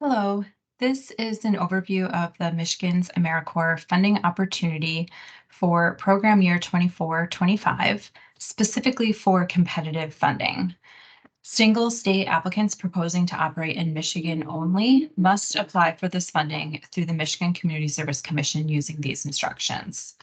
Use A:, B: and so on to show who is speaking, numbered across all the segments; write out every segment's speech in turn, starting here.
A: Hello, this is an overview of the Michigan's AmeriCorps funding opportunity for program year 24-25, specifically for competitive funding. Single state applicants proposing to operate in Michigan only must apply for this funding through the Michigan Community Service Commission using these instructions.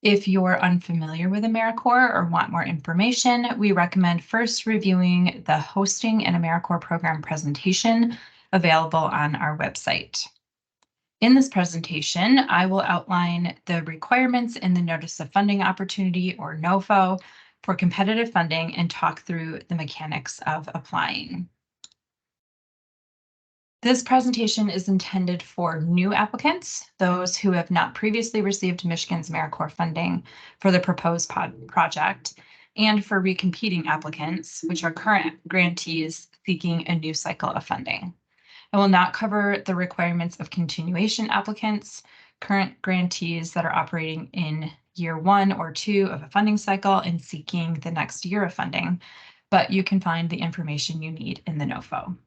A: If you're unfamiliar with AmeriCorps or want more information, we recommend first reviewing the Hosting an AmeriCorps Program presentation available on our website. In this presentation, I will outline the requirements in the Notice of Funding Opportunity, or NOFO, for competitive funding and talk through the mechanics of applying. This presentation is intended for new applicants, those who have not previously received Michigan's AmeriCorps funding for the proposed project, and for recompeting applicants, which are current grantees seeking a new cycle of funding. I will not cover the requirements of continuation applicants, current grantees that are operating in year 1 or 2 of a funding cycle and seeking the next year of funding, but you can find the information you need in the NOFO.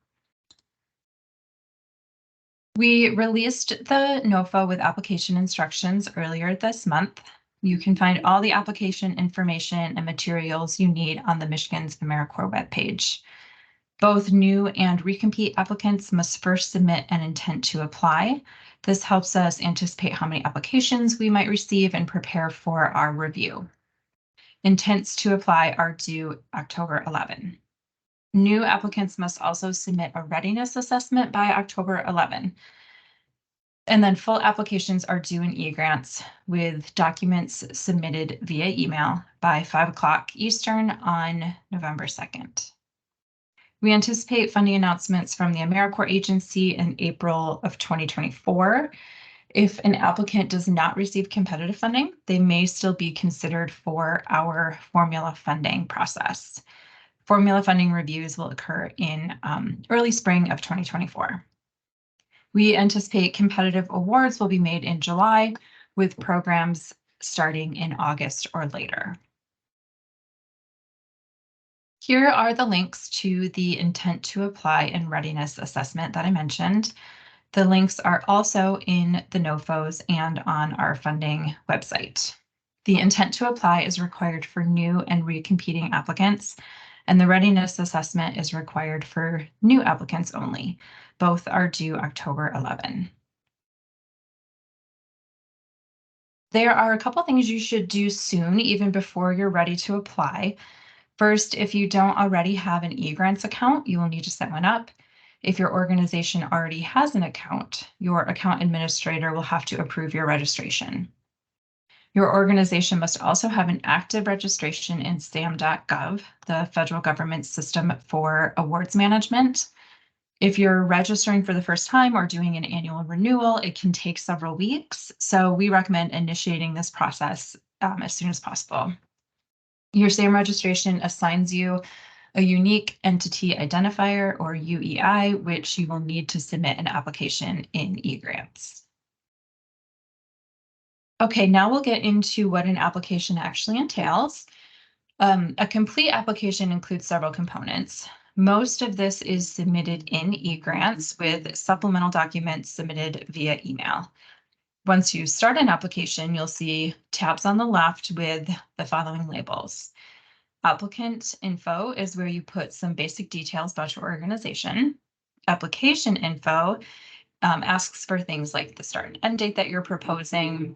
A: We released the NOFO with application instructions earlier this month. You can find all the application information and materials you need on the Michigan's AmeriCorps webpage. Both new and recompete applicants must first submit an intent to apply. This helps us anticipate how many applications we might receive and prepare for our review. Intents to apply are due October 11. New applicants must also submit a readiness assessment by October 11. And then full applications are due in eGrants with documents submitted via email by 5 o'clock Eastern on November 2nd. We anticipate funding announcements from the AmeriCorps agency in April of 2024. If an applicant does not receive competitive funding, they may still be considered for our formula funding process. Formula funding reviews will occur in early spring of 2024. We anticipate competitive awards will be made in July, with programs starting in August or later. Here are the links to the intent to apply and readiness assessment that I mentioned. The links are also in the NOFOs and on our funding website. The intent to apply is required for new and recompeting applicants, and the readiness assessment is required for new applicants only. Both are due October 11. There are a couple things you should do soon, even before you're ready to apply. First, if you don't already have an eGrants account, you will need to set one up. If your organization already has an account, your account administrator will have to approve your registration. Your organization must also have an active registration in SAM.gov, the federal government system for awards management. If you're registering for the first time or doing an annual renewal, it can take several weeks. So we recommend initiating this process as soon as possible. Your SAM registration assigns you a unique entity identifier, or UEI, which you will need to submit an application in eGrants. Okay, now we'll get into what an application actually entails. A complete application includes several components. Most of this is submitted in eGrants with supplemental documents submitted via email. Once you start an application, you'll see tabs on the left with the following labels. Applicant info is where you put some basic details about your organization. Application info asks for things like the start and end date that you're proposing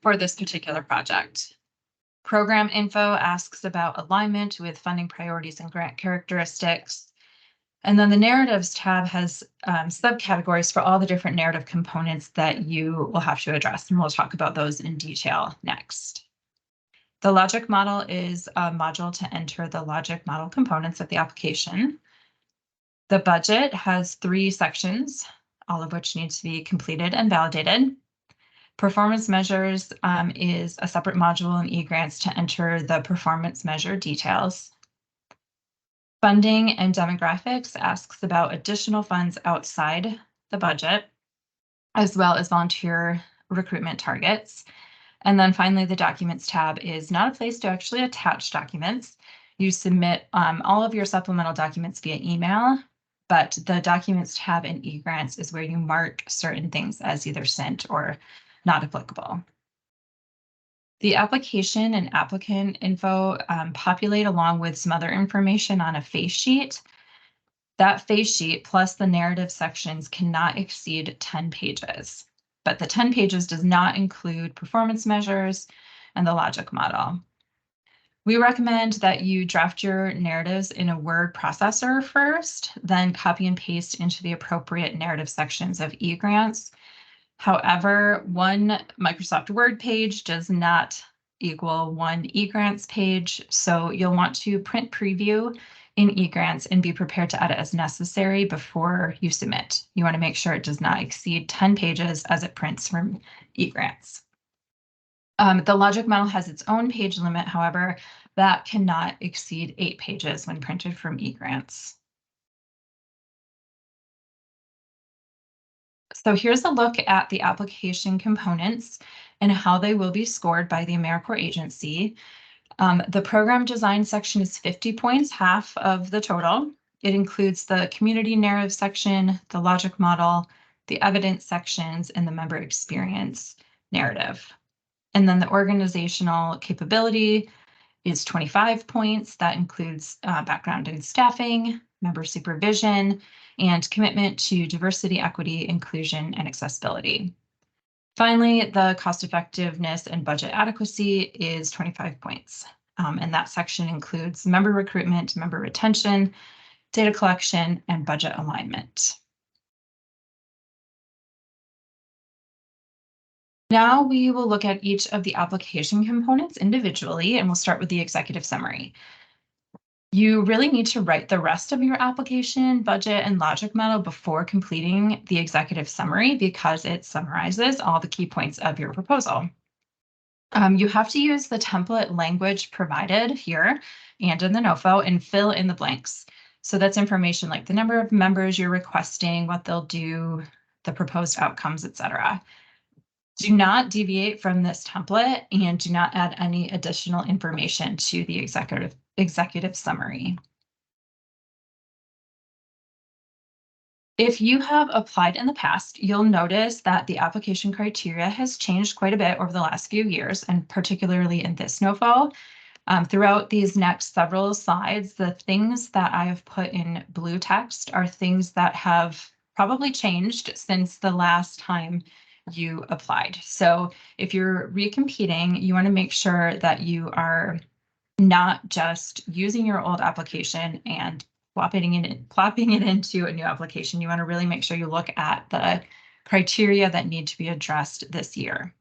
A: for this particular project. Program info asks about alignment with funding priorities and grant characteristics. And then the narratives tab has subcategories for all the different narrative components that you will have to address, and we'll talk about those in detail next. The logic model is a module to enter the logic model components of the application. The budget has 3 sections, all of which need to be completed and validated. Performance measures is a separate module in eGrants to enter the performance measure details. Funding and demographics asks about additional funds outside the budget, as well as volunteer recruitment targets. And then finally, the documents tab is not a place to actually attach documents. You submit all of your supplemental documents via email. but the Documents tab in eGrants is where you mark certain things as either sent or not applicable. The application and applicant info populate along with some other information on a face sheet. That face sheet plus the narrative sections cannot exceed 10 pages, but the 10 pages does not include performance measures and the logic model. We recommend that you draft your narratives in a word processor first, then copy and paste into the appropriate narrative sections of eGrants. However, one Microsoft Word page does not equal one eGrants page, so you'll want to print preview in eGrants and be prepared to edit as necessary before you submit. You want to make sure it does not exceed 10 pages as it prints from eGrants. The logic model has its own page limit, however, that cannot exceed 8 pages when printed from eGrants. So here's a look at the application components and how they will be scored by the AmeriCorps agency. The program design section is 50 points, half of the total. It includes the community narrative section, the logic model, the evidence sections, and the member experience narrative. And then the organizational capability is 25 points. That includes background in staffing, member supervision, and commitment to diversity, equity, inclusion, and accessibility. Finally, the cost effectiveness and budget adequacy is 25 points. And that section includes member recruitment, member retention, data collection, and budget alignment. Now we will look at each of the application components individually, and we'll start with the executive summary. You really need to write the rest of your application, budget, and logic model before completing the executive summary because it summarizes all the key points of your proposal. You have to use the template language provided here and in the NOFO and fill in the blanks. So that's information like the number of members you're requesting, what they'll do, the proposed outcomes, etc. Do not deviate from this template and do not add any additional information to the executive summary. If you have applied in the past, you'll notice that the application criteria has changed quite a bit over the last few years, and particularly in this NOFO. Throughout these next several slides, the things that I have put in blue text are things that have probably changed since the last time you applied. So if you're recompeting, you want to make sure that you are not just using your old application and plopping it into a new application. You want to really make sure you look at the criteria that need to be addressed this year.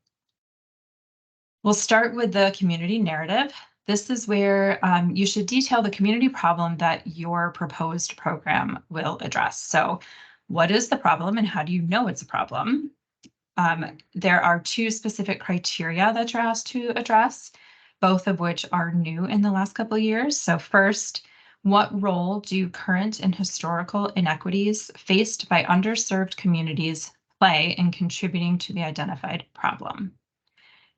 A: We'll start with the community narrative. This is where you should detail the community problem that your proposed program will address. So what is the problem and how do you know it's a problem? There are 2 specific criteria that you're asked to address, both of which are new in the last couple of years. So first, what role do current and historical inequities faced by underserved communities play in contributing to the identified problem?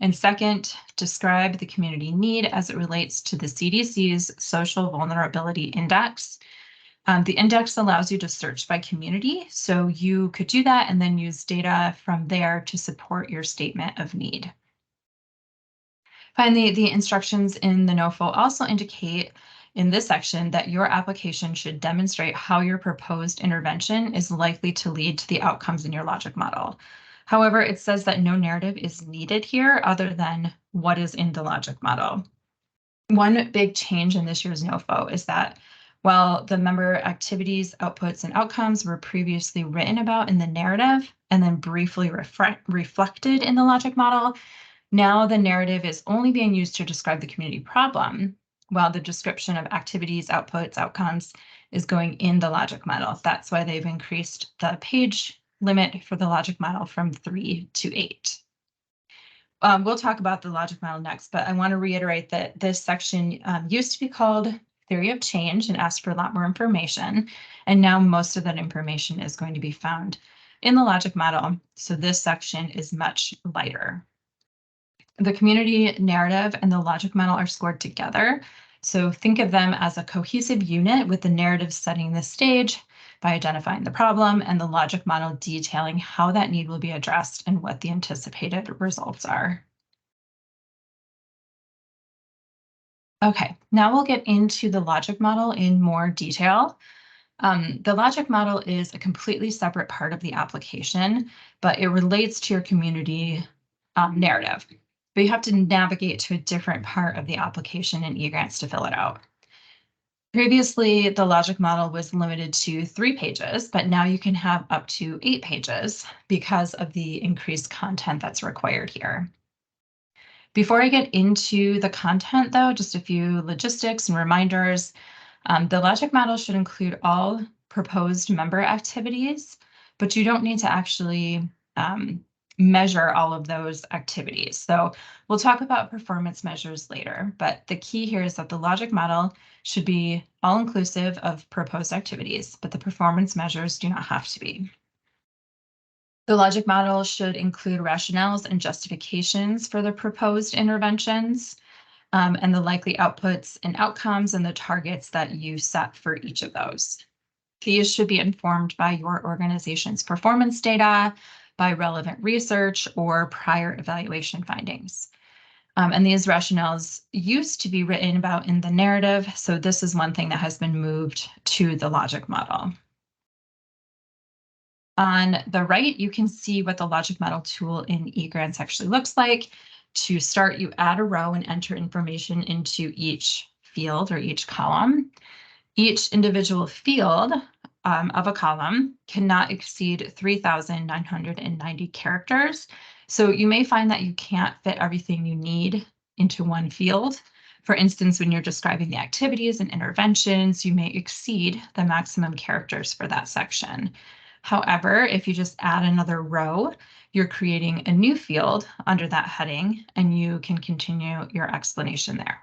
A: And second, describe the community need as it relates to the CDC's Social Vulnerability Index. The index allows you to search by community, so you could do that and then use data from there to support your statement of need. Finally, the instructions in the NOFO also indicate in this section that your application should demonstrate how your proposed intervention is likely to lead to the outcomes in your logic model. However, it says that no narrative is needed here other than what is in the logic model. One big change in this year's NOFO is that while the member activities, outputs, and outcomes were previously written about in the narrative and then briefly reflected in the logic model, now the narrative is only being used to describe the community problem, while the description of activities, outputs, outcomes is going in the logic model. That's why they've increased the page limit for the logic model from 3 to 8. We'll talk about the logic model next, but I want to reiterate that this section used to be called Theory of Change and asked for a lot more information. And now most of that information is going to be found in the logic model. So this section is much lighter. The community narrative and the logic model are scored together. So think of them as a cohesive unit with the narrative setting the stage, by identifying the problem, and the logic model detailing how that need will be addressed and what the anticipated results are. Okay, now we'll get into the logic model in more detail. The logic model is a completely separate part of the application, but it relates to your community narrative. But you have to navigate to a different part of the application in eGrants to fill it out. Previously, the logic model was limited to 3 pages, but now you can have up to 8 pages because of the increased content that's required here. Before I get into the content, though, just a few logistics and reminders. The logic model should include all proposed member activities, but you don't need to actually measure all of those activities. So we'll talk about performance measures later, but the key here is that the logic model should be all-inclusive of proposed activities, but the performance measures do not have to be. The logic model should include rationales and justifications for the proposed interventions, and the likely outputs and outcomes and the targets that you set for each of those. These should be informed by your organization's performance data, by relevant research, or prior evaluation findings. And these rationales used to be written about in the narrative, so this is one thing that has been moved to the logic model. On the right, you can see what the logic model tool in eGrants actually looks like. To start, you add a row and enter information into each field or each column. Each individual field of a column cannot exceed 3,990 characters. So you may find that you can't fit everything you need into one field. For instance, when you're describing the activities and interventions, you may exceed the maximum characters for that section. However, if you just add another row, you're creating a new field under that heading, and you can continue your explanation there.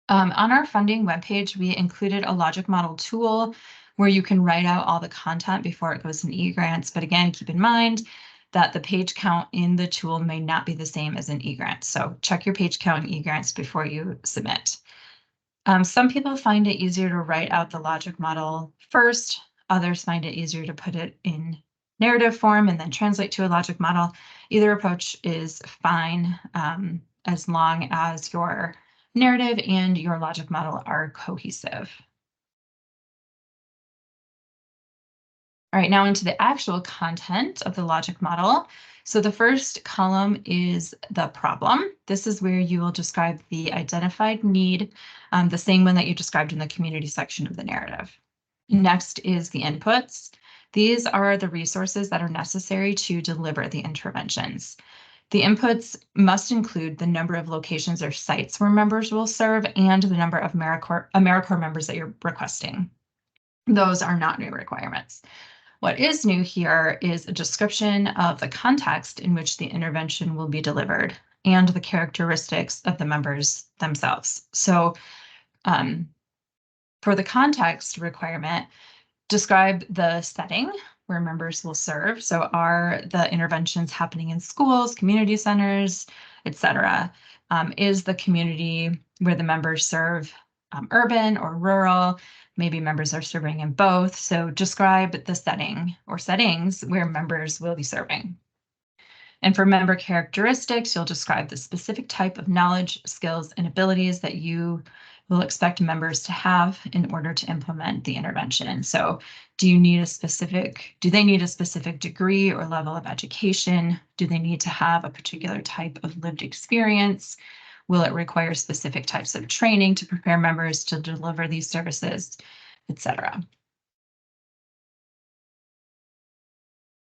A: On our funding webpage, we included a logic model tool where you can write out all the content before it goes in eGrants. But again, keep in mind that the page count in the tool may not be the same as in eGrants. So check your page count in eGrants before you submit. Some people find it easier to write out the logic model first. Others find it easier to put it in narrative form and then translate to a logic model. Either approach is fine as long as your narrative and your logic model are cohesive. All right, now into the actual content of the logic model. So the first column is the problem. This is where you will describe the identified need, the same one that you described in the community section of the narrative. Next is the inputs. These are the resources that are necessary to deliver the interventions. The inputs must include the number of locations or sites where members will serve and the number of AmeriCorps members that you're requesting. Those are not new requirements. What is new here is a description of the context in which the intervention will be delivered and the characteristics of the members themselves. So for the context requirement, describe the setting where members will serve. So are the interventions happening in schools, community centers, etc.? Is the community where the members serve urban or rural? Maybe members are serving in both. So describe the setting or settings where members will be serving. And for member characteristics, you'll describe the specific type of knowledge, skills, and abilities that you will expect members to have in order to implement the intervention. So do they need a specific degree or level of education? Do they need to have a particular type of lived experience? Will it require specific types of training to prepare members to deliver these services, etc.?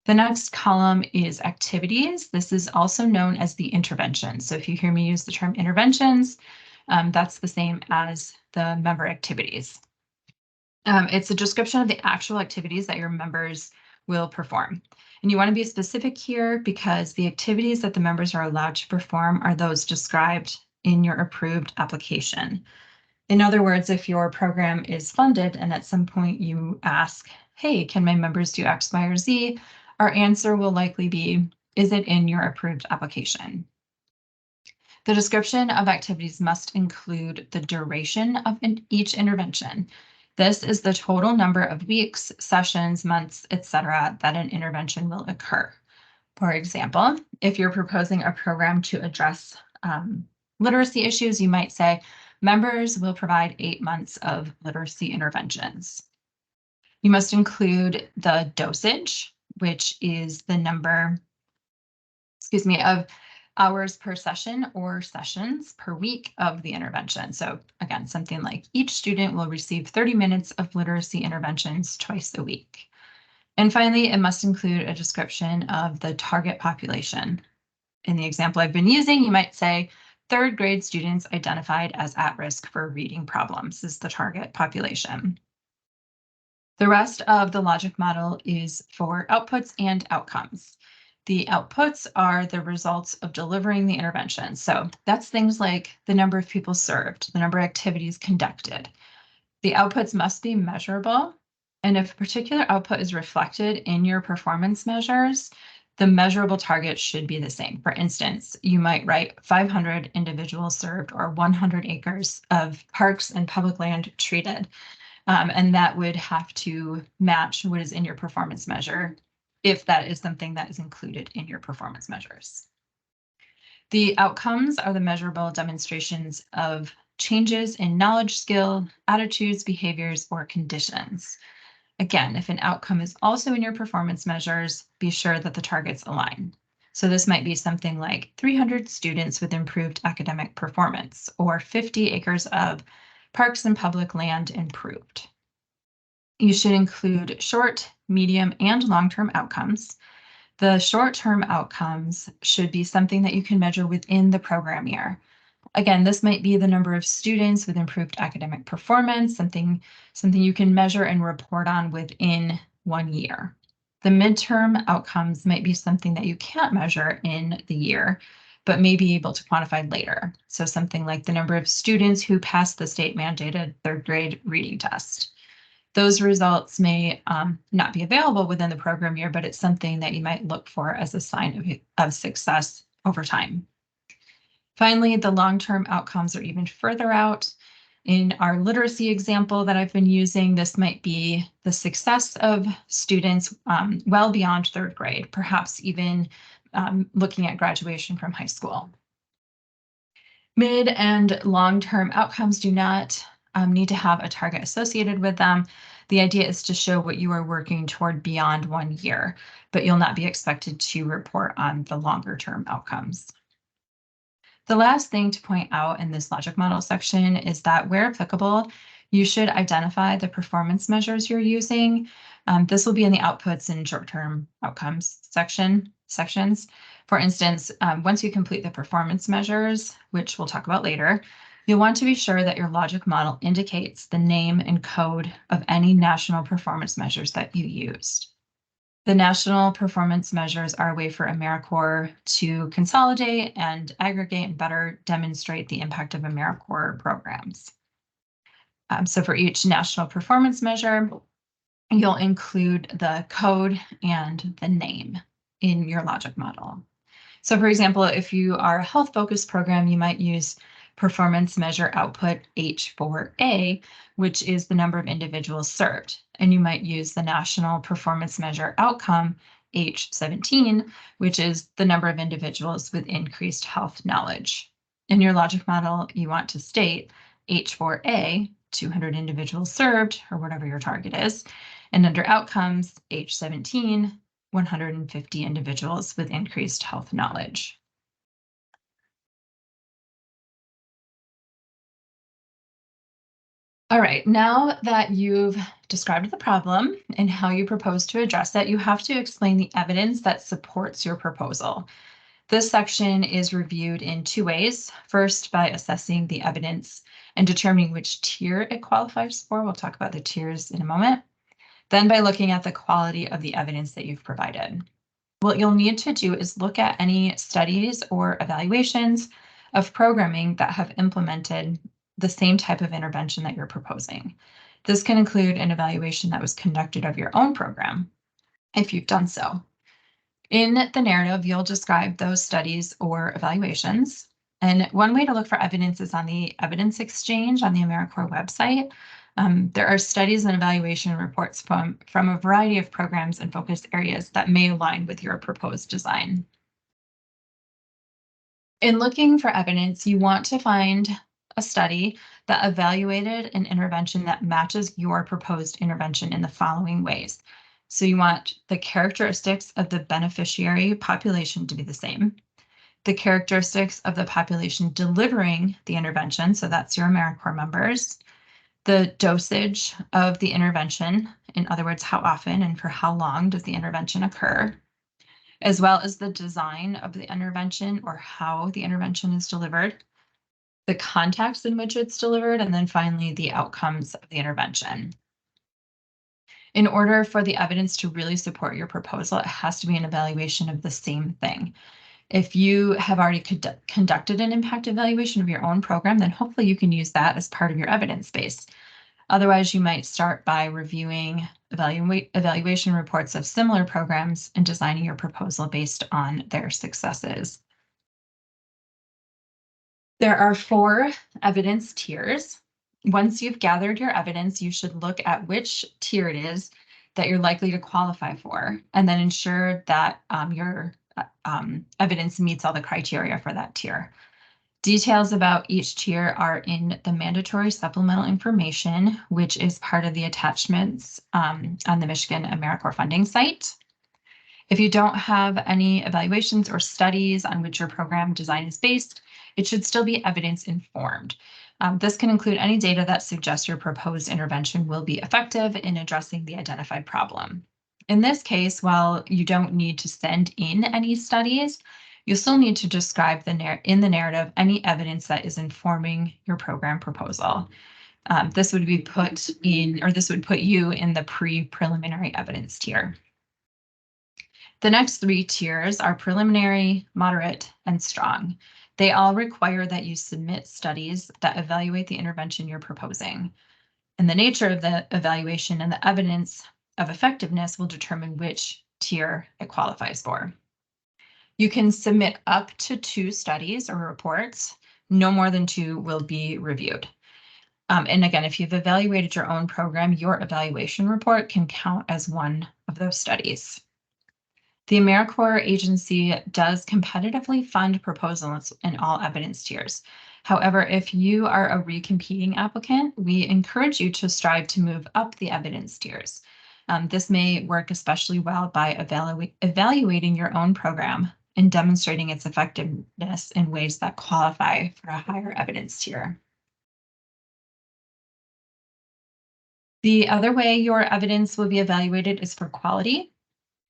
A: The next column is activities. This is also known as the intervention. So if you hear me use the term interventions, that's the same as the member activities. It's a description of the actual activities that your members will perform. And you want to be specific here because the activities that the members are allowed to perform are those described in your approved application. In other words, if your program is funded and at some point you ask, hey, can my members do X, Y, or Z? Our answer will likely be, is it in your approved application? The description of activities must include the duration of each intervention. This is the total number of weeks, sessions, months, etc., that an intervention will occur. For example, if you're proposing a program to address literacy issues, you might say members will provide 8 months of literacy interventions. You must include the dosage, which is the number, of hours per session or sessions per week of the intervention. So again, something like each student will receive 30 minutes of literacy interventions twice a week. And finally, it must include a description of the target population. In the example I've been using, you might say third grade students identified as at risk for reading problems is the target population. The rest of the logic model is for outputs and outcomes. The outputs are the results of delivering the intervention. So that's things like the number of people served, the number of activities conducted. The outputs must be measurable. And if a particular output is reflected in your performance measures, the measurable target should be the same. For instance, you might write 500 individuals served or 100 acres of parks and public land treated. And that would have to match what is in your performance measure if that is something that is included in your performance measures. The outcomes are the measurable demonstrations of changes in knowledge, skill, attitudes, behaviors, or conditions. Again, if an outcome is also in your performance measures, be sure that the targets align. So this might be something like 300 students with improved academic performance or 50 acres of parks and public land improved. You should include short, medium, and long-term outcomes. The short-term outcomes should be something that you can measure within the program year. Again, this might be the number of students with improved academic performance, something you can measure and report on within 1 year. The midterm outcomes might be something that you can't measure in the year, but may be able to quantify later. So something like the number of students who passed the state mandated third grade reading test. Those results may not be available within the program year, but it's something that you might look for as a sign of success over time. Finally, the long-term outcomes are even further out. In our literacy example that I've been using, this might be the success of students well beyond third grade, perhaps even looking at graduation from high school. Mid and long-term outcomes do not need to have a target associated with them. The idea is to show what you are working toward beyond 1 year, but you'll not be expected to report on the longer-term outcomes. The last thing to point out in this logic model section is that where applicable, you should identify the performance measures you're using. This will be in the outputs and short-term outcomes sections. For instance, once you complete the performance measures, which we'll talk about later, you'll want to be sure that your logic model indicates the name and code of any national performance measures that you used. The national performance measures are a way for AmeriCorps to consolidate and aggregate and better demonstrate the impact of AmeriCorps programs. So for each national performance measure, you'll include the code and the name in your logic model. So for example, if you are a health-focused program, you might use performance measure output H4A, which is the number of individuals served. And you might use the national performance measure outcome H17, which is the number of individuals with increased health knowledge. In your logic model, you want to state H4A, 200 individuals served, or whatever your target is. And under outcomes, H17, 150 individuals with increased health knowledge. All right, now that you've described the problem and how you propose to address it, you have to explain the evidence that supports your proposal. This section is reviewed in 2 ways. First, by assessing the evidence and determining which tier it qualifies for. We'll talk about the tiers in a moment. Then by looking at the quality of the evidence that you've provided. What you'll need to do is look at any studies or evaluations of programming that have implemented the same type of intervention that you're proposing. This can include an evaluation that was conducted of your own program, if you've done so. In the narrative, you'll describe those studies or evaluations. And one way to look for evidence is on the evidence exchange on the AmeriCorps website. There are studies and evaluation reports from a variety of programs and focus areas that may align with your proposed design. In looking for evidence, you want to find a study that evaluated an intervention that matches your proposed intervention in the following ways. So you want the characteristics of the beneficiary population to be the same, the characteristics of the population delivering the intervention, so that's your AmeriCorps members, the dosage of the intervention, in other words, how often and for how long does the intervention occur, as well as the design of the intervention or how the intervention is delivered, the context in which it's delivered, and then finally the outcomes of the intervention. In order for the evidence to really support your proposal, it has to be an evaluation of the same thing. If you have already conducted an impact evaluation of your own program, then hopefully you can use that as part of your evidence base. Otherwise, you might start by reviewing evaluation reports of similar programs and designing your proposal based on their successes. There are 4 evidence tiers. Once you've gathered your evidence, you should look at which tier it is that you're likely to qualify for, and then ensure that your evidence meets all the criteria for that tier. Details about each tier are in the mandatory supplemental information, which is part of the attachments on the Michigan AmeriCorps funding site. If you don't have any evaluations or studies on which your program design is based, it should still be evidence informed. This can include any data that suggests your proposed intervention will be effective in addressing the identified problem. In this case, while you don't need to send in any studies, you still need to describe in the narrative any evidence that is informing your program proposal. This would put you in the pre-preliminary evidence tier. The next 3 tiers are preliminary, moderate, and strong. They all require that you submit studies that evaluate the intervention you're proposing. And the nature of the evaluation and the evidence of effectiveness will determine which tier it qualifies for. You can submit up to 2 studies or reports. No more than 2 will be reviewed. And again, if you've evaluated your own program, your evaluation report can count as one of those studies. The AmeriCorps agency does competitively fund proposals in all evidence tiers. However, if you are a recompeting applicant, we encourage you to strive to move up the evidence tiers. This may work especially well by evaluating your own program and demonstrating its effectiveness in ways that qualify for a higher evidence tier. The other way your evidence will be evaluated is for quality.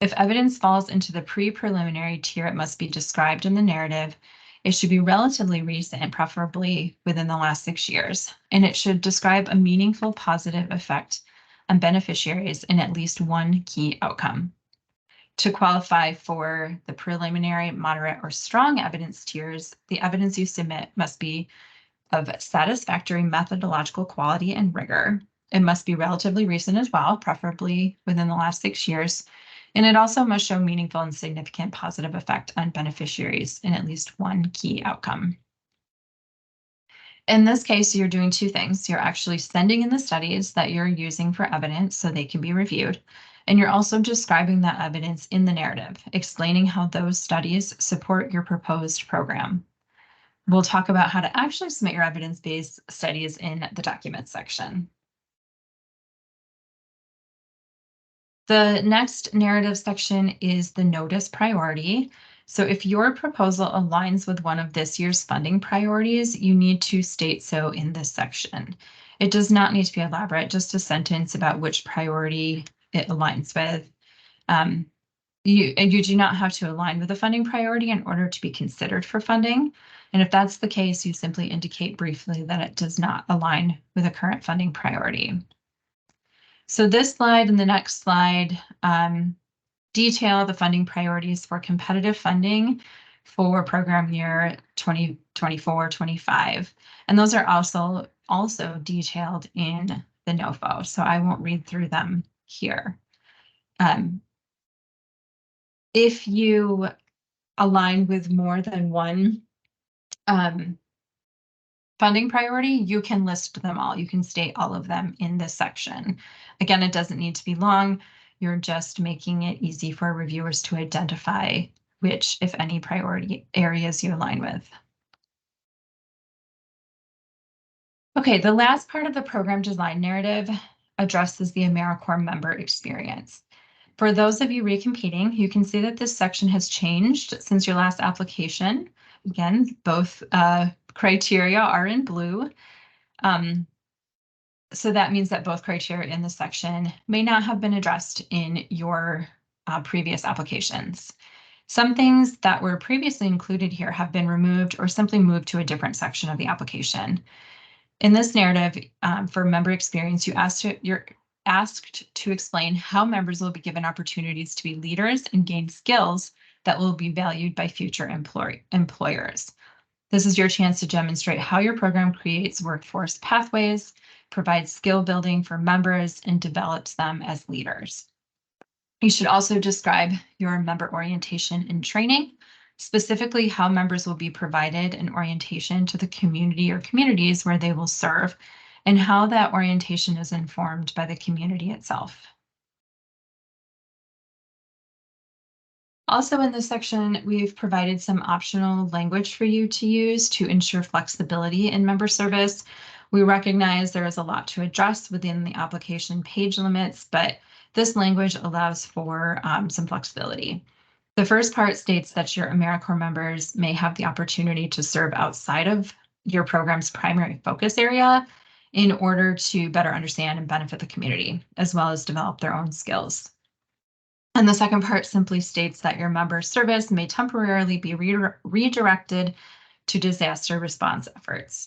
A: If evidence falls into the pre-preliminary tier, it must be described in the narrative. It should be relatively recent, preferably within the last 6 years, and it should describe a meaningful positive effect on beneficiaries in at least one key outcome. To qualify for the preliminary, moderate, or strong evidence tiers, the evidence you submit must be of satisfactory methodological quality and rigor. It must be relatively recent as well, preferably within the last 6 years. And it also must show meaningful and significant positive effect on beneficiaries in at least one key outcome. In this case, you're doing 2 things. You're actually sending in the studies that you're using for evidence so they can be reviewed. And you're also describing that evidence in the narrative, explaining how those studies support your proposed program. We'll talk about how to actually submit your evidence-based studies in the documents section. The next narrative section is the notice priority. So if your proposal aligns with one of this year's funding priorities, you need to state so in this section. It does not need to be elaborate, just a sentence about which priority it aligns with. You do not have to align with the funding priority in order to be considered for funding. And if that's the case, you simply indicate briefly that it does not align with a current funding priority. So this slide and the next slide detail the funding priorities for competitive funding for program year 2024-25. And those are also detailed in the NOFO, so I won't read through them here. If you align with more than one funding priority, you can list them all. You can state all of them in this section. Again, it doesn't need to be long. You're just making it easy for reviewers to identify which, if any, priority areas you align with. Okay, the last part of the program design narrative addresses the AmeriCorps member experience. For those of you recompeting, you can see that this section has changed since your last application. Again, both criteria are in blue. So that means that both criteria in this section may not have been addressed in your previous applications. Some things that were previously included here have been removed or simply moved to a different section of the application. In this narrative, for member experience, you're asked to explain how members will be given opportunities to be leaders and gain skills that will be valued by future employers. This is your chance to demonstrate how your program creates workforce pathways, provides skill building for members, and develops them as leaders. You should also describe your member orientation and training, specifically how members will be provided an orientation to the community or communities where they will serve, and how that orientation is informed by the community itself. Also in this section, we've provided some optional language for you to use to ensure flexibility in member service. We recognize there is a lot to address within the application page limits, but this language allows for some flexibility. The first part states that your AmeriCorps members may have the opportunity to serve outside of your program's primary focus area in order to better understand and benefit the community, as well as develop their own skills. And the second part simply states that your member service may temporarily be redirected to disaster response efforts.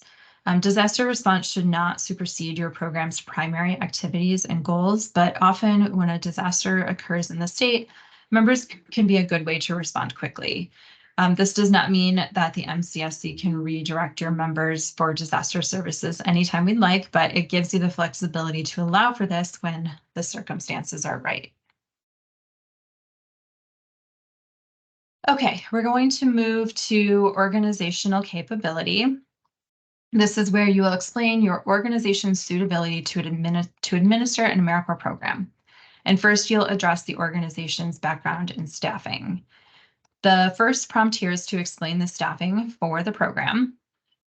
A: Disaster response should not supersede your program's primary activities and goals, but often when a disaster occurs in the state, members can be a good way to respond quickly. This does not mean that the MCSC can redirect your members for disaster services anytime we'd like, but it gives you the flexibility to allow for this when the circumstances are right. Okay, we're going to move to organizational capability. This is where you will explain your organization's suitability to administer an AmeriCorps program. And first, you'll address the organization's background and staffing. The first prompt here is to explain the staffing for the program.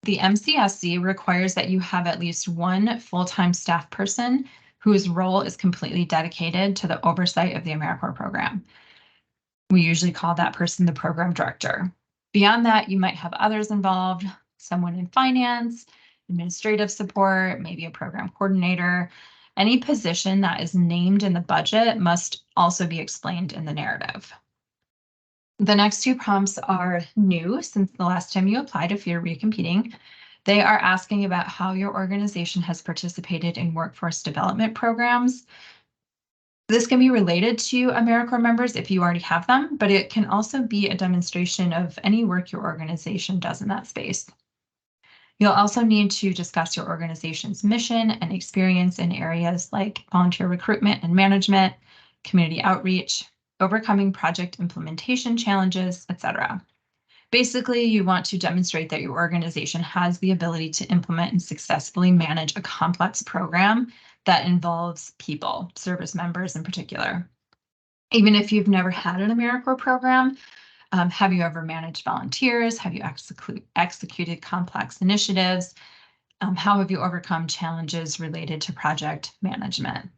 A: The MCSC requires that you have at least one full-time staff person whose role is completely dedicated to the oversight of the AmeriCorps program. We usually call that person the program director. Beyond that, you might have others involved, someone in finance, administrative support, maybe a program coordinator. Any position that is named in the budget must also be explained in the narrative. The next two prompts are new since the last time you applied if you're recompeting. They are asking about how your organization has participated in workforce development programs. This can be related to AmeriCorps members if you already have them, but it can also be a demonstration of any work your organization does in that space. You'll also need to discuss your organization's mission and experience in areas like volunteer recruitment and management, community outreach, overcoming project implementation challenges, etc. Basically, you want to demonstrate that your organization has the ability to implement and successfully manage a complex program that involves people, service members in particular. Even if you've never had an AmeriCorps program, have you ever managed volunteers? Have you executed complex initiatives? How have you overcome challenges related to project management?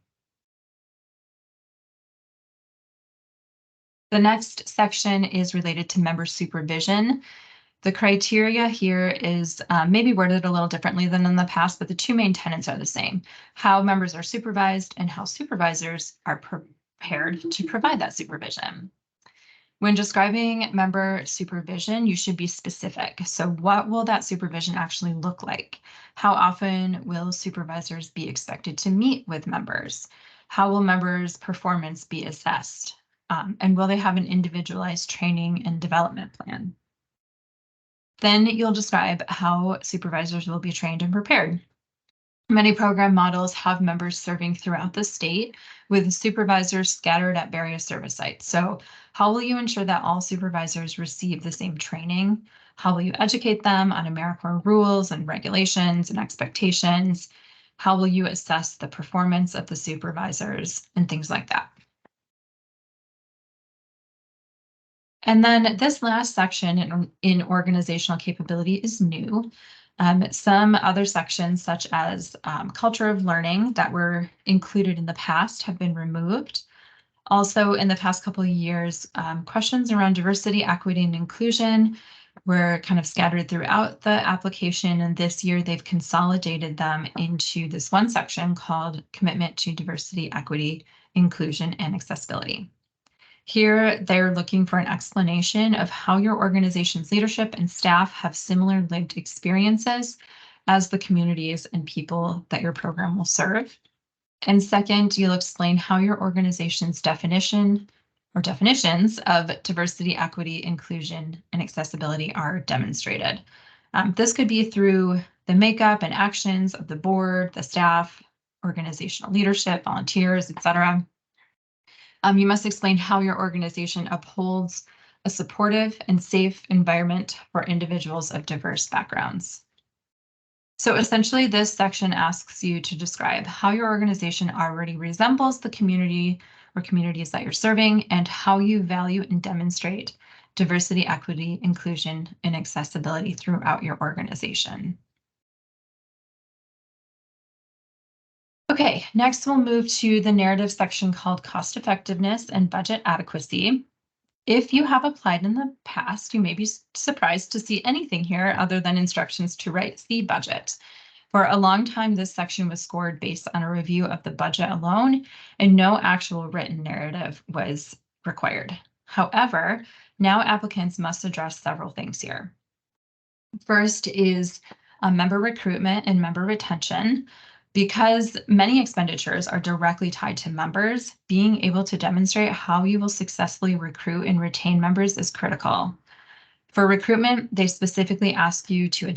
A: The next section is related to member supervision. The criteria here is maybe worded a little differently than in the past, but the two main tenets are the same: how members are supervised and how supervisors are prepared to provide that supervision. When describing member supervision, you should be specific. So what will that supervision actually look like? How often will supervisors be expected to meet with members? How will members' performance be assessed? And will they have an individualized training and development plan? Then you'll describe how supervisors will be trained and prepared. Many program models have members serving throughout the state with supervisors scattered at various service sites. So how will you ensure that all supervisors receive the same training? How will you educate them on AmeriCorps rules and regulations and expectations? How will you assess the performance of the supervisors and things like that? And then this last section in organizational capability is new. Some other sections, such as culture of learning that were included in the past, have been removed. Also, in the past couple of years, questions around diversity, equity, and inclusion were kind of scattered throughout the application. And this year, they've consolidated them into this one section called Commitment to Diversity, Equity, Inclusion, and Accessibility. Here, they're looking for an explanation of how your organization's leadership and staff have similar lived experiences as the communities and people that your program will serve. And second, you'll explain how your organization's definition or definitions of diversity, equity, inclusion, and accessibility are demonstrated. This could be through the makeup and actions of the board, the staff, organizational leadership, volunteers, etc. You must explain how your organization upholds a supportive and safe environment for individuals of diverse backgrounds. So essentially, this section asks you to describe how your organization already resembles the community or communities that you're serving and how you value and demonstrate diversity, equity, inclusion, and accessibility throughout your organization. Okay, next we'll move to the narrative section called Cost Effectiveness and Budget Adequacy. If you have applied in the past, you may be surprised to see anything here other than instructions to write the budget. For a long time, this section was scored based on a review of the budget alone, and no actual written narrative was required. However, now applicants must address several things here. First is member recruitment and member retention. Because many expenditures are directly tied to members, being able to demonstrate how you will successfully recruit and retain members is critical. For recruitment, they specifically ask you to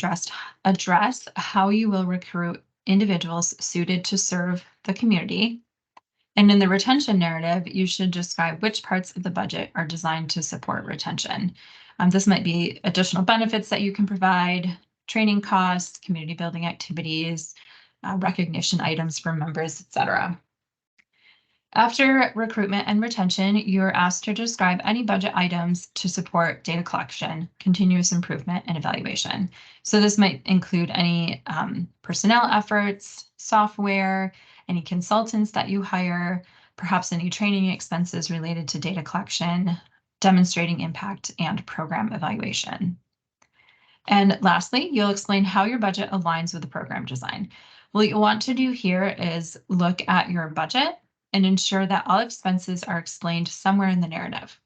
A: address how you will recruit individuals suited to serve the community. And in the retention narrative, you should describe which parts of the budget are designed to support retention. This might be additional benefits that you can provide, training costs, community building activities, recognition items for members, etc. After recruitment and retention, you're asked to describe any budget items to support data collection, continuous improvement, and evaluation. So this might include any personnel efforts, software, any consultants that you hire, perhaps any training expenses related to data collection, demonstrating impact, and program evaluation. And lastly, you'll explain how your budget aligns with the program design. What you want to do here is look at your budget and ensure that all expenses are explained somewhere in the narrative.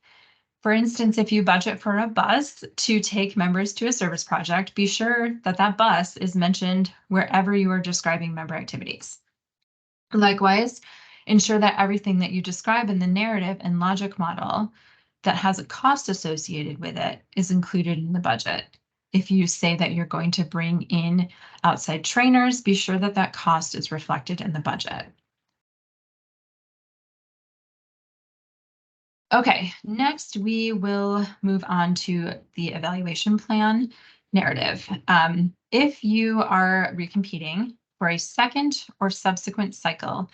A: For instance, if you budget for a bus to take members to a service project, be sure that that bus is mentioned wherever you are describing member activities. Likewise, ensure that everything that you describe in the narrative and logic model that has a cost associated with it is included in the budget. If you say that you're going to bring in outside trainers, be sure that that cost is reflected in the budget. Okay, next we will move on to the evaluation plan narrative. If you are recompeting for a second or subsequent cycle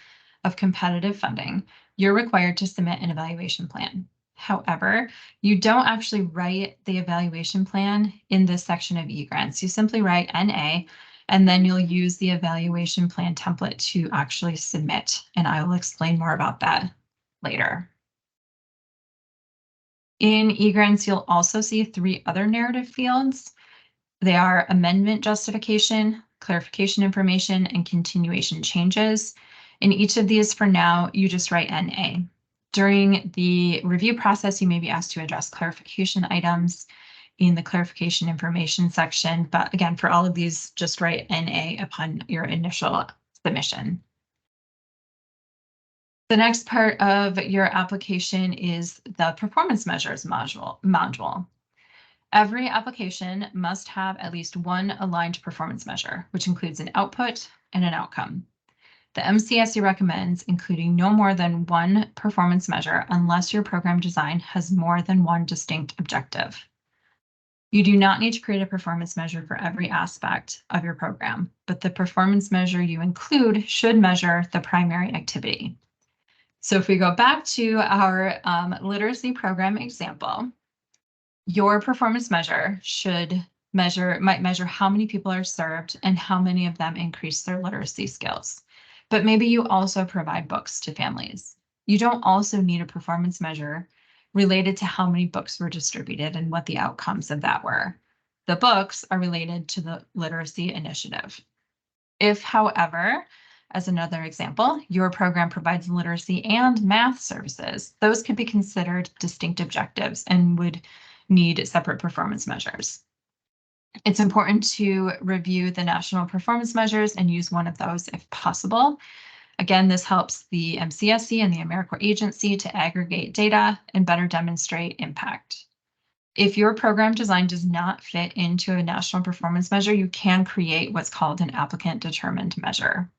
A: of competitive funding, you're required to submit an evaluation plan. However, you don't actually write the evaluation plan in this section of eGrants. You simply write NA, and then you'll use the evaluation plan template to actually submit, and I will explain more about that later. In eGrants, you'll also see 3 other narrative fields. They are amendment justification, clarification information, and continuation changes. In each of these, for now, you just write NA. During the review process, you may be asked to address clarification items in the clarification information section. But again, for all of these, just write NA upon your initial submission. The next part of your application is the performance measures module. Every application must have at least one aligned performance measure, which includes an output and an outcome. The MCSE recommends including no more than one performance measure unless your program design has more than one distinct objective. You do not need to create a performance measure for every aspect of your program, but the performance measure you include should measure the primary activity. So if we go back to our literacy program example, your performance measure might measure how many people are served and how many of them increase their literacy skills. But maybe you also provide books to families. You don't also need a performance measure related to how many books were distributed and what the outcomes of that were. The books are related to the literacy initiative. If, however, as another example, your program provides literacy and math services, those could be considered distinct objectives and would need separate performance measures. It's important to review the national performance measures and use one of those if possible. Again, this helps the MCSC and the AmeriCorps agency to aggregate data and better demonstrate impact. If your program design does not fit into a national performance measure, you can create what's called an applicant determined measure.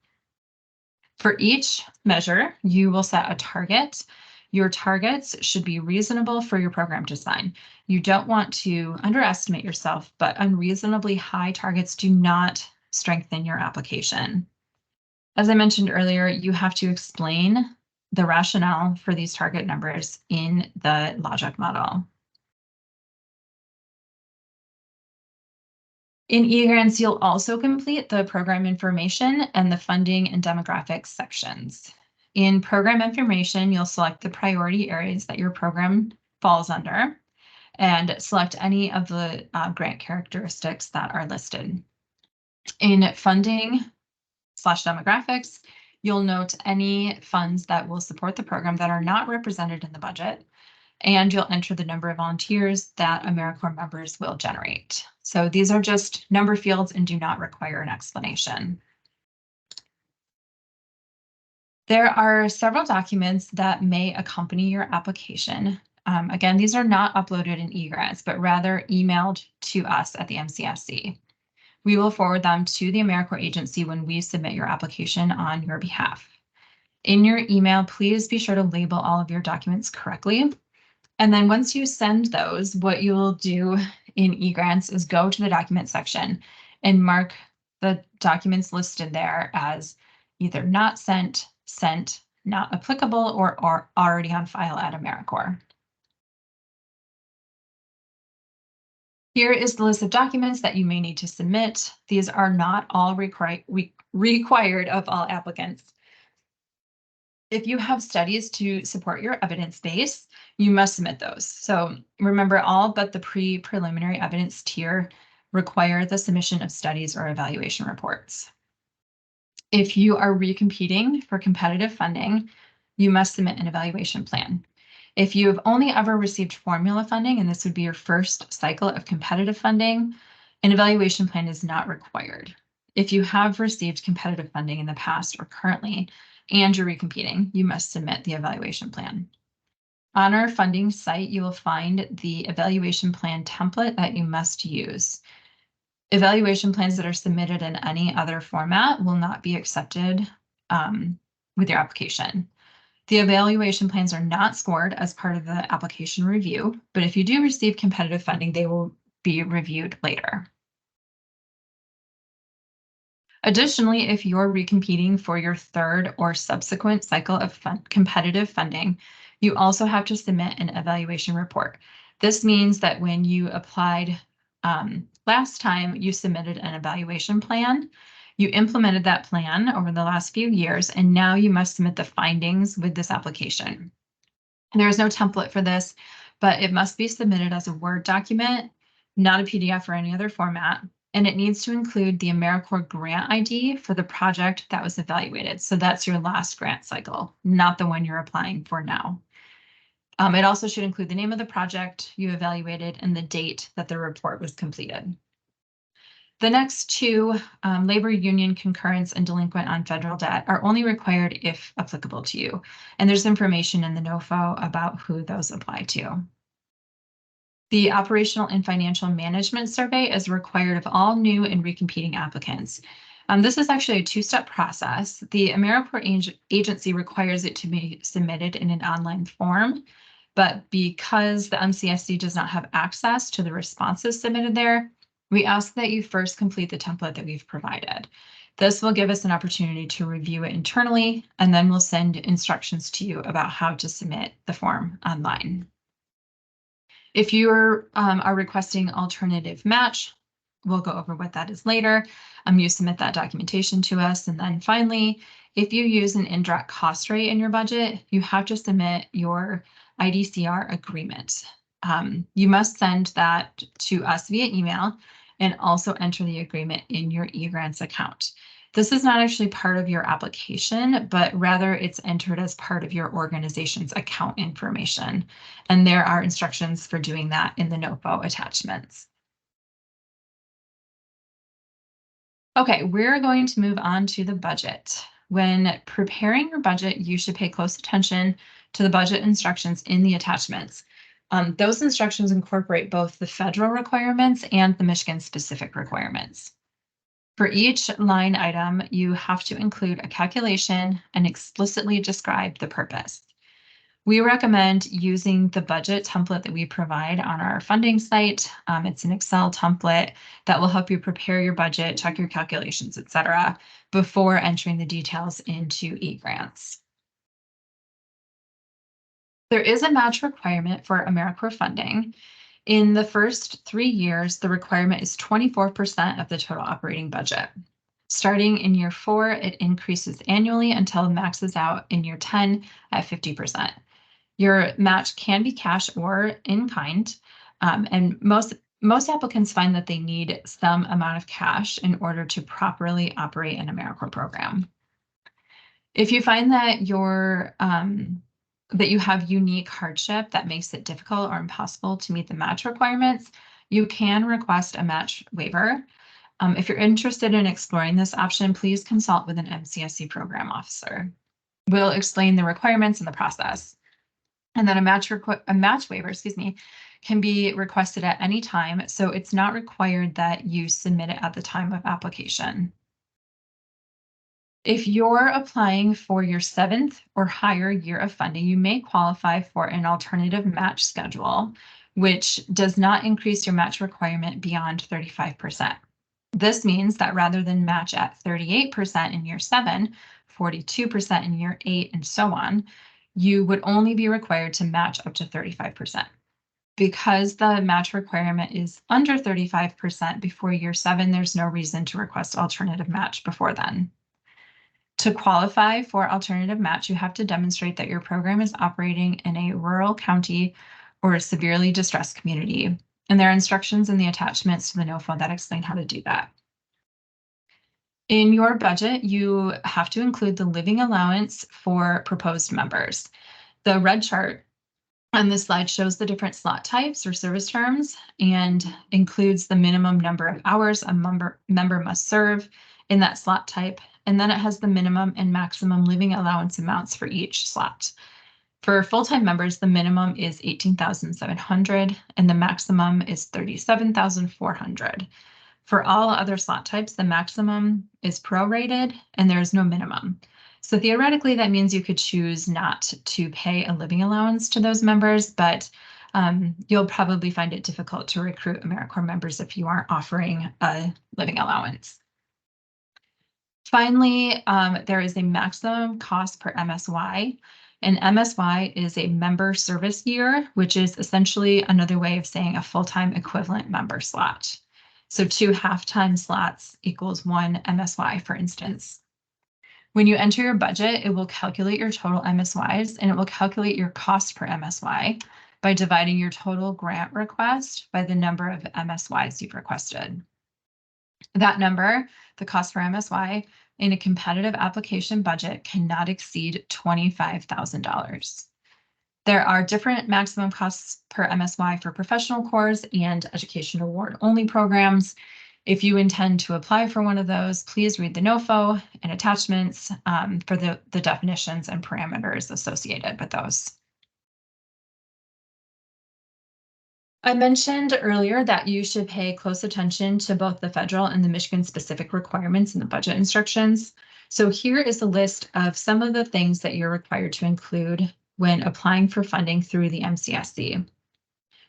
A: For each measure, you will set a target. Your targets should be reasonable for your program design. You don't want to underestimate yourself, but unreasonably high targets do not strengthen your application. As I mentioned earlier, you have to explain the rationale for these target numbers in the logic model. In eGrants, you'll also complete the program information and the funding and demographics sections. In program information, you'll select the priority areas that your program falls under and select any of the grant characteristics that are listed. In funding/demographics, you'll note any funds that will support the program that are not represented in the budget, and you'll enter the number of volunteers that AmeriCorps members will generate. So these are just number fields and do not require an explanation. There are several documents that may accompany your application. Again, these are not uploaded in eGrants, but rather emailed to us at the MCSC. We will forward them to the AmeriCorps agency when we submit your application on your behalf. In your email, please be sure to label all of your documents correctly. And then once you send those, what you will do in eGrants is go to the document section and mark the documents listed there as either not sent, sent, not applicable, or already on file at AmeriCorps. Here is the list of documents that you may need to submit. These are not all required of all applicants. If you have studies to support your evidence base, you must submit those. So remember, all but the preliminary evidence tier require the submission of studies or evaluation reports. If you are recompeting for competitive funding, you must submit an evaluation plan. If you have only ever received formula funding, and this would be your first cycle of competitive funding, an evaluation plan is not required. If you have received competitive funding in the past or currently, and you're recompeting, you must submit the evaluation plan. On our funding site, you will find the evaluation plan template that you must use. Evaluation plans that are submitted in any other format will not be accepted with your application. The evaluation plans are not scored as part of the application review, but if you do receive competitive funding, they will be reviewed later. Additionally, if you're recompeting for your third or subsequent cycle of competitive funding, you also have to submit an evaluation report. This means that when you applied last time, you submitted an evaluation plan. You implemented that plan over the last few years, and now you must submit the findings with this application. There is no template for this, but it must be submitted as a Word document, not a PDF or any other format, and it needs to include the AmeriCorps grant ID for the project that was evaluated. So that's your last grant cycle, not the one you're applying for now. It also should include the name of the project you evaluated and the date that the report was completed. The next two, labor union concurrence and delinquent on federal debt, are only required if applicable to you. And there's information in the NOFO about who those apply to. The operational and financial management survey is required of all new and recompeting applicants. This is actually a two-step process. The AmeriCorps agency requires it to be submitted in an online form. But because the MCSC does not have access to the responses submitted there, we ask that you first complete the template that we've provided. This will give us an opportunity to review it internally, and then we'll send instructions to you about how to submit the form online. If you are requesting alternative match, we'll go over what that is later. You submit that documentation to us. And then finally, if you use an indirect cost rate in your budget, you have to submit your IDCR agreement. You must send that to us via email and also enter the agreement in your eGrants account. This is not actually part of your application, but rather it's entered as part of your organization's account information. And there are instructions for doing that in the NOFO attachments. Okay, we're going to move on to the budget. When preparing your budget, you should pay close attention to the budget instructions in the attachments. Those instructions incorporate both the federal requirements and the Michigan-specific requirements. For each line item, you have to include a calculation and explicitly describe the purpose. We recommend using the budget template that we provide on our funding site. It's an Excel template that will help you prepare your budget, check your calculations, etc., before entering the details into eGrants. There is a match requirement for AmeriCorps funding. In the first 3 years, the requirement is 24% of the total operating budget. Starting in year 4, it increases annually until it maxes out in year 10 at 50%. Your match can be cash or in kind, and most applicants find that they need some amount of cash in order to properly operate an AmeriCorps program. If you find that that you have unique hardship that makes it difficult or impossible to meet the match requirements, you can request a match waiver. If you're interested in exploring this option, please consult with an MCSC program officer. We'll explain the requirements and the process. And then a match waiver, can be requested at any time, so it's not required that you submit it at the time of application. If you're applying for your 7th or higher year of funding, you may qualify for an alternative match schedule, which does not increase your match requirement beyond 35%. This means that rather than match at 38% in year 7, 42% in year 8, and so on, you would only be required to match up to 35%. Because the match requirement is under 35% before year 7, there's no reason to request alternative match before then. To qualify for alternative match, you have to demonstrate that your program is operating in a rural county or a severely distressed community. And there are instructions in the attachments to the NOFO that explain how to do that. In your budget, you have to include the living allowance for proposed members. The red chart on this slide shows the different slot types or service terms and includes the minimum number of hours a member must serve in that slot type. And then it has the minimum and maximum living allowance amounts for each slot. For full-time members, the minimum is $18,700 and the maximum is $37,400. For all other slot types, the maximum is prorated and there is no minimum. So theoretically, that means you could choose not to pay a living allowance to those members, but you'll probably find it difficult to recruit AmeriCorps members if you aren't offering a living allowance. Finally, there is a maximum cost per MSY. An MSY is a member service year, which is essentially another way of saying a full-time equivalent member slot. So 2 half-time slots equals 1 MSY, for instance. When you enter your budget, it will calculate your total MSYs and it will calculate your cost per MSY by dividing your total grant request by the number of MSYs you've requested. That number, the cost per MSY, in a competitive application budget cannot exceed $25,000. There are different maximum costs per MSY for professional corps and education award only programs. If you intend to apply for one of those, please read the NOFO and attachments for the definitions and parameters associated with those. I mentioned earlier that you should pay close attention to both the federal and the Michigan-specific requirements in the budget instructions. So here is a list of some of the things that you're required to include when applying for funding through the MCSC.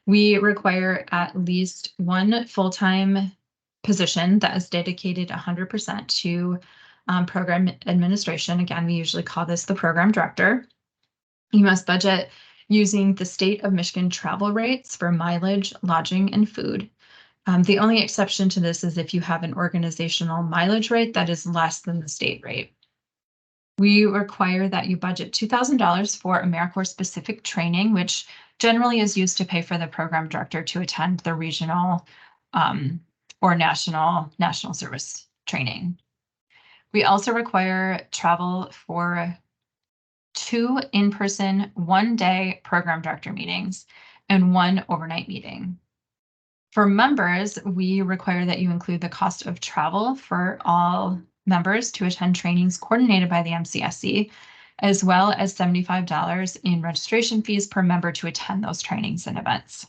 A: We require at least one full-time position that is dedicated 100% to program administration. Again, we usually call this the program director. You must budget using the state of Michigan travel rates for mileage, lodging, and food. The only exception to this is if you have an organizational mileage rate that is less than the state rate. We require that you budget $2,000 for AmeriCorps specific training, which generally is used to pay for the program director to attend the regional or national service training. We also require travel for 2 in-person, 1-day program director meetings and 1 overnight meeting. For members, we require that you include the cost of travel for all members to attend trainings coordinated by the MCSC, as well as $75 in registration fees per member to attend those trainings and events.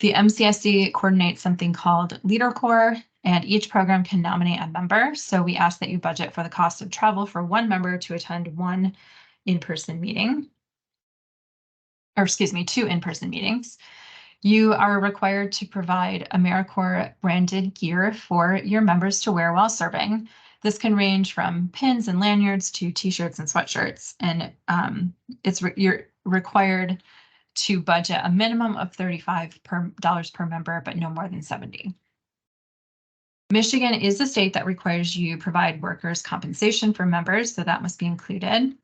A: The MCSC coordinates something called LeaderCorps, and each program can nominate a member. So we ask that you budget for the cost of travel for 1 member to attend 1 in-person meeting, or excuse me, 2 in-person meetings. You are required to provide AmeriCorps branded gear for your members to wear while serving. This can range from pins and lanyards to t-shirts and sweatshirts, and you're required to budget a minimum of $35 per member, but no more than $70. Michigan is the state that requires you provide workers' compensation for members, so that must be included.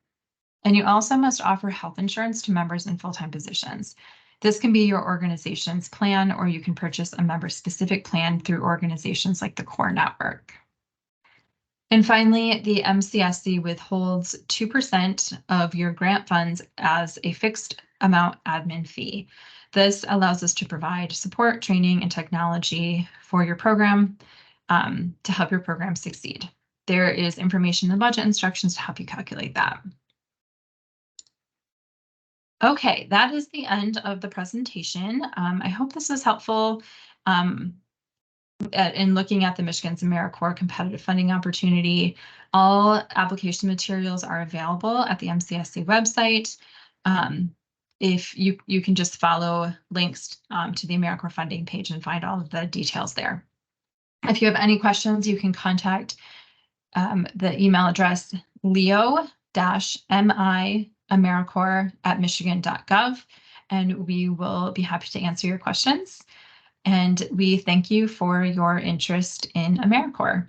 A: And you also must offer health insurance to members in full-time positions. This can be your organization's plan, or you can purchase a member-specific plan through organizations like the Core Network. And finally, the MCSC withholds 2% of your grant funds as a fixed amount admin fee. This allows us to provide support, training, and technology for your program to help your program succeed. There is information in the budget instructions to help you calculate that. Okay, that is the end of the presentation. I hope this was helpful in looking at the Michigan's AmeriCorps competitive funding opportunity. All application materials are available at the MCSC website. If you can just follow links to the AmeriCorps funding page and find all of the details there. If you have any questions, you can contact the email address leo-mi.americorps@michigan.gov, and we will be happy to answer your questions. And we thank you for your interest in AmeriCorps.